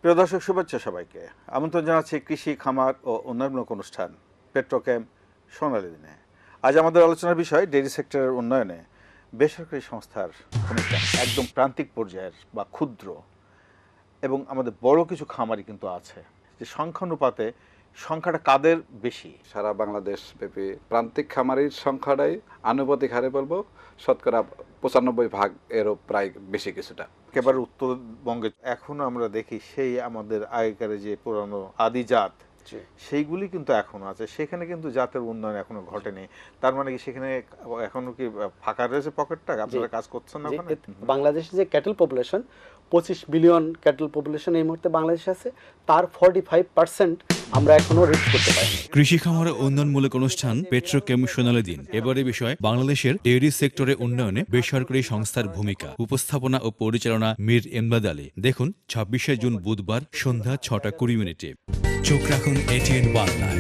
প্রিয় দর্শক, শুভেচ্ছা সবাইকে। আমন্ত্রণ জানাচ্ছি কৃষি, খামার ও উন্নয়নমূলক অনুষ্ঠান পেট্রোকেম সোনালী দিনে। আজ আমাদের আলোচনার বিষয় ডেইরি সেক্টরের উন্নয়নে বেসরকারি সংস্থার ভূমিকা, একদম প্রান্তিক পর্যায়ের বা ক্ষুদ্র এবং আমাদের বড় কিছু খামারই কিন্তু আছে। যে সংখ্যানুপাতে সংখ্যাটা কাদের বেশি? সারা বাংলাদেশ ব্যাপী প্রান্তিক খামারির সংখ্যাটাই আনুপাতিক হারে বলবো 95% এরও প্রায় বেশি কিছুটা। একেবারে উত্তরবঙ্গে এখনো আমরা দেখি সেই আমাদের আগেকার যে পুরানো আদি জাত, সেইগুলি কিন্তু এখনো আছে। সেখানে কিন্তু জাতের উন্নয়ন এখনো ঘটেনি। তার মানে কি সেখানে এখনো কি ফাঁকা রয়েছে পকেটটা? আপনারা কাজ করছেন না ওখানে? বাংলাদেশের যে cattle population 25 billion cattle population এই মুহূর্তে বাংলাদেশে আছে, তার 45% আমরা এখনো রিচ করতে পারিনি। কৃষি খামার উন্নয়নমূলক অনুষ্ঠান পেট্রোকেম সোনালী দিন। এবারে বিষয় বাংলাদেশের ডেইরি সেক্টরে উন্নয়নে বেসরকারি সংস্থার ভূমিকা। উপস্থাপনা ও পরিচালনা মীর এমদাদ আলী। দেখুন 26শে জুন বুধবার সন্ধ্যা 6:20। চোখ রাখুন এটিএন বাংলায়।